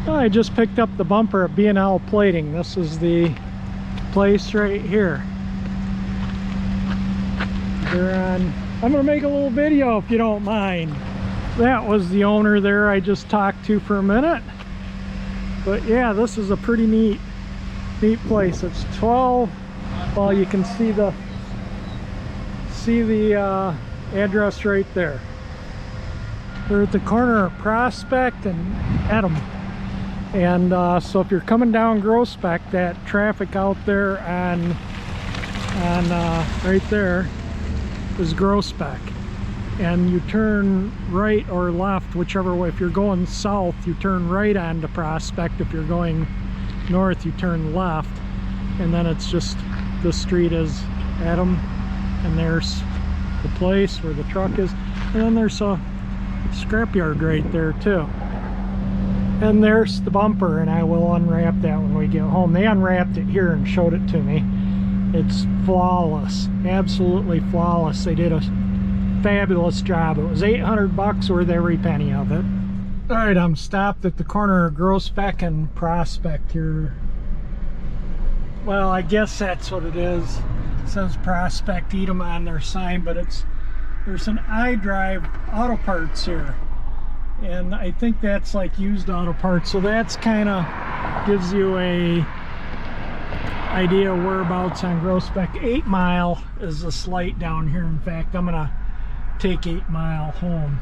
I just picked up the bumper at B&L Plating. This is the place right here. They're on. I'm gonna make a little video if you don't mind. That was the owner there I just talked to for a minute. But yeah, this is a pretty neat place. It's 12. Well, you can see the address right there. They're at the corner of Prospect and Edom. And so if you're coming down Grospec, that traffic out there on right there is Grospec. And you turn right or left, whichever way. If you're going south, you turn right onto Prospect. If you're going north, you turn left. And then it's just, the street is Edom, and there's the place where the truck is. And then there's a scrapyard right there too. And there's the bumper, and I will unwrap that when we get home. They unwrapped it here and showed it to me. It's flawless, absolutely flawless. They did a fabulous job. It was $800 worth every penny of it. All right, I'm stopped at the corner of Grospec and Prospect here. Well, I guess that's what it is. It says Prospect Edom on their sign, but there's an iDrive Auto Parts here. And I think that's like used auto parts, so that's kind of gives you a idea of whereabouts on Grospec. 8 Mile is this light down here. In fact, I'm gonna take 8 Mile home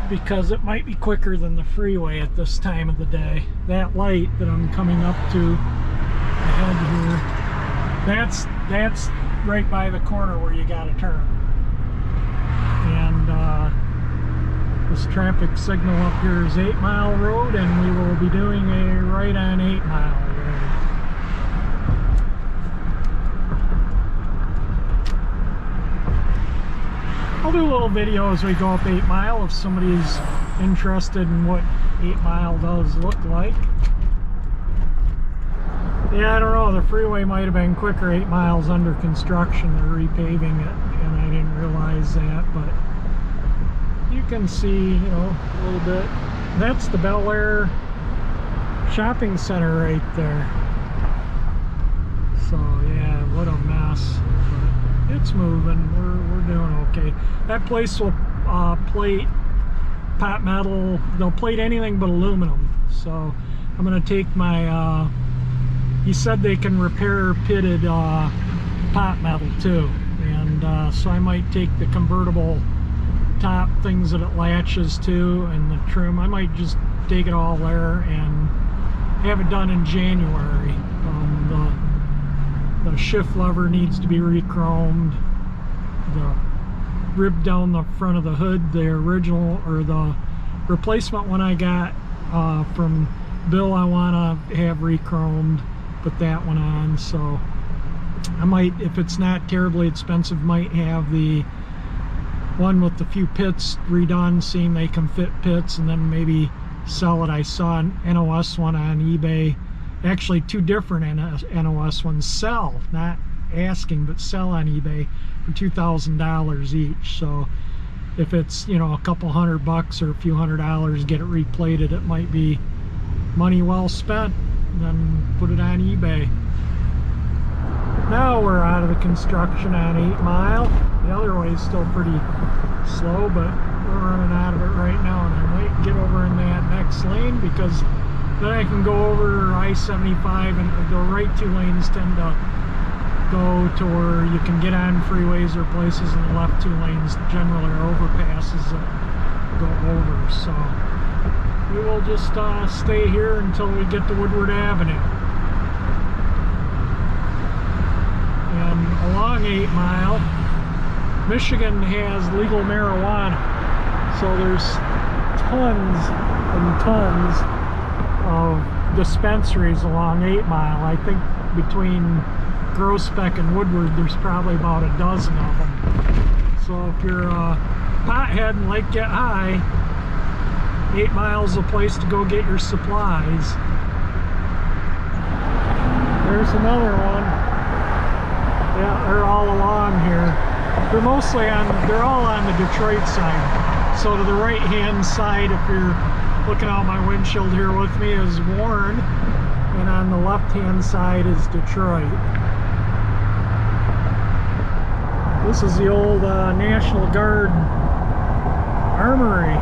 because it might be quicker than the freeway at this time of the day. That light that I'm coming up to ahead here, that's right by the corner where you gotta turn. And this traffic signal up here is 8 Mile Road, and we will be doing a right on 8 Mile Road. I'll do a little video as we go up 8 Mile if somebody's interested in what 8 Mile does look like. Yeah, I don't know, the freeway might have been quicker. 8 Mile's under construction. They're repaving it, and I didn't realize that, but you can see, you know, a little bit. That's the Bel Air shopping center right there. So yeah, what a mess. But it's moving. We're doing okay. That place will plate pot metal. They'll plate anything but aluminum. So I'm gonna take my. He said they can repair pitted pot metal too, and so I might take the convertible top things that it latches to and the trim. I might just take it all there and have it done in January. The shift lever needs to be re-chromed. The rib down the front of the hood, the original or the replacement one I got from Bill, I want to have re-chromed, put that one on. So I might, if it's not terribly expensive, might have the one with the few pits redone, seeing they can fit pits, and then maybe sell it. I saw an NOS one on eBay, actually 2 different NOS ones sell, not asking, but sell on eBay for $2,000 each. So if it's, you know, a couple $100 or a few $100, get it replated, it might be money well spent. Then put it on eBay. Now we're out of the construction on 8 Mile. The other way is still pretty slow, but we're running out of it right now, and I might get over in that next lane because then I can go over I-75, and the right 2 lanes tend to go to where you can get on freeways or places, and the left 2 lanes generally are overpasses that go over. So we will just stay here until we get to Woodward Avenue. And along 8 Mile, Michigan has legal marijuana, so there's tons and tons of dispensaries along 8 Mile. I think between Grospec and Woodward, there's probably about a dozen of them. So if you're a pothead and like get high, 8 Mile's a place to go get your supplies. There's another one. Yeah, they're all along here. They're all on the Detroit side. So to the right hand side, if you're looking out my windshield here with me, is Warren, and on the left hand side is Detroit. This is the old National Guard Armory.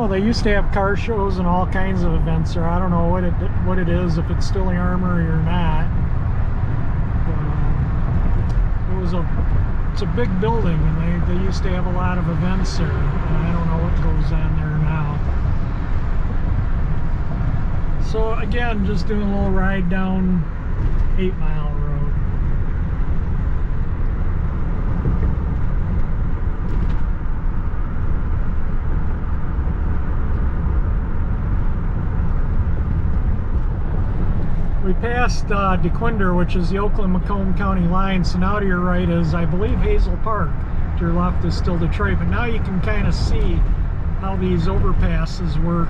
They used to have car shows and all kinds of events there. I don't know what it is, if it's still the armory or not. It's a big building, and they used to have a lot of events there. And I don't know what goes on there now. So again, just doing a little ride down 8 Mile Road. We passed DeQuinder, which is the Oakland-Macomb County line, so now to your right is, I believe, Hazel Park. To your left is still Detroit, but now you can kind of see how these overpasses work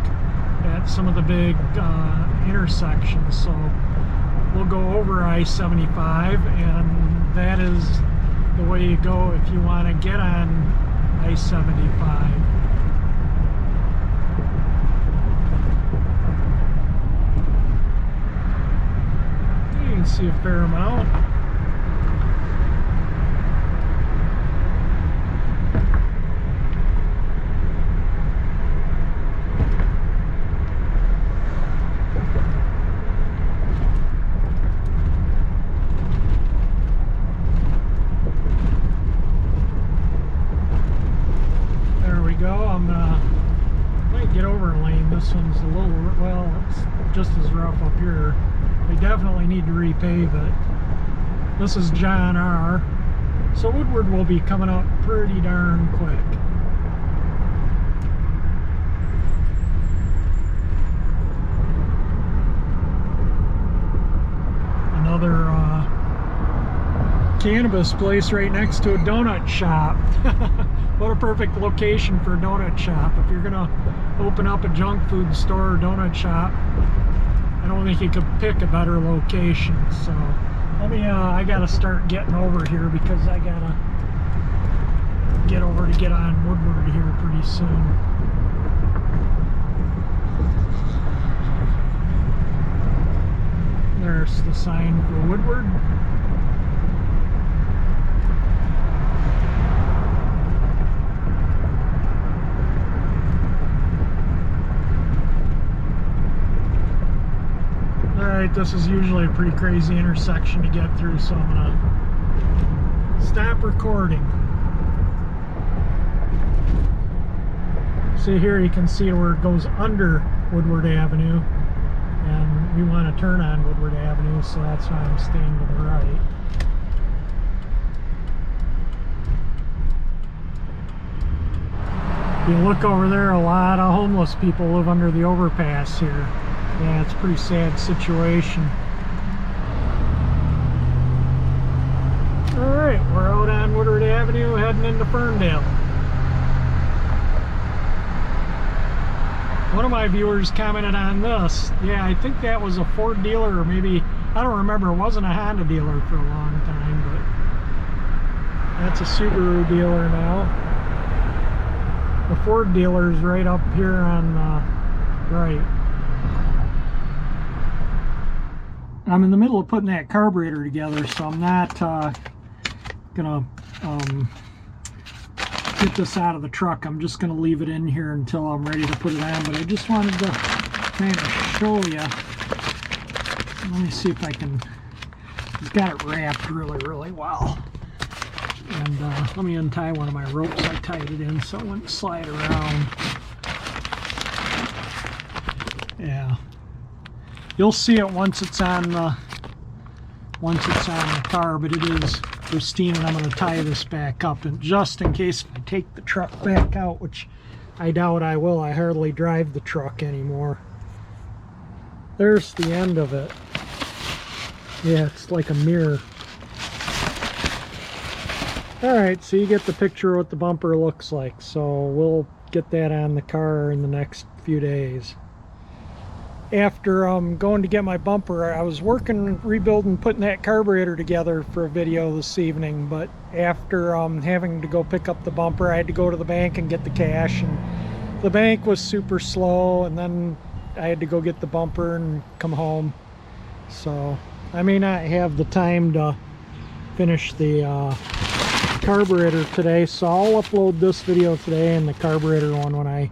at some of the big intersections. So we'll go over I-75, and that is the way you go if you want to get on I-75. See a fair amount. There we go. I'm might get over a lane. This one's a little, well, it's just as rough up here. They definitely need to repave it. This is John R. So Woodward will be coming up pretty darn quick. Another cannabis place right next to a donut shop. What a perfect location for a donut shop. If you're gonna open up a junk food store or donut shop, I don't think you could pick a better location. So let me, I gotta start getting over here because I gotta get over to get on Woodward here pretty soon. There's the sign for Woodward. Alright, this is usually a pretty crazy intersection to get through, so I'm gonna stop recording. See here, you can see where it goes under Woodward Avenue, and we want to turn on Woodward Avenue, so that's why I'm staying to the right. If you look over there, a lot of homeless people live under the overpass here. Yeah, it's a pretty sad situation. Alright, we're out on Woodward Avenue heading into Ferndale. One of my viewers commented on this. Yeah, I think that was a Ford dealer, or maybe, I don't remember, it wasn't a Honda dealer for a long time, but that's a Subaru dealer now. The Ford dealer is right up here on the right. I'm in the middle of putting that carburetor together, so I'm not gonna get this out of the truck. I'm just gonna leave it in here until I'm ready to put it on, but I just wanted to kind of show you. Let me see if I can. It's got it wrapped really well. And let me untie one of my ropes. I tied it in so it wouldn't slide around. Yeah. You'll see it once it's on the car, but it is pristine, and I'm going to tie this back up, and just in case I take the truck back out, which I doubt I will. I hardly drive the truck anymore. There's the end of it. Yeah, it's like a mirror. Alright, so you get the picture of what the bumper looks like, so we'll get that on the car in the next few days. after going to get my bumper. I was working, rebuilding, putting that carburetor together for a video this evening, but after having to go pick up the bumper, I had to go to the bank and get the cash, and the bank was super slow, and then I had to go get the bumper and come home. So I may not have the time to finish the carburetor today, so I'll upload this video today and the carburetor one when I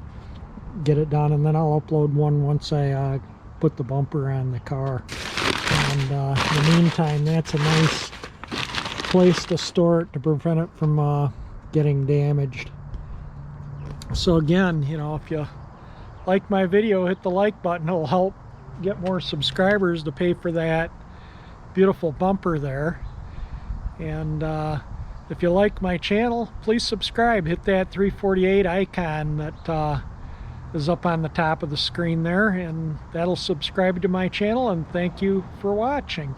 get it done, and then I'll upload one once I put the bumper on the car. And in the meantime, that's a nice place to store it to prevent it from getting damaged. So again, you know, if you like my video, hit the like button. It'll help get more subscribers to pay for that beautiful bumper there. And if you like my channel, please subscribe. Hit that 348 icon that is up on the top of the screen there, and that'll subscribe to my channel. And thank you for watching.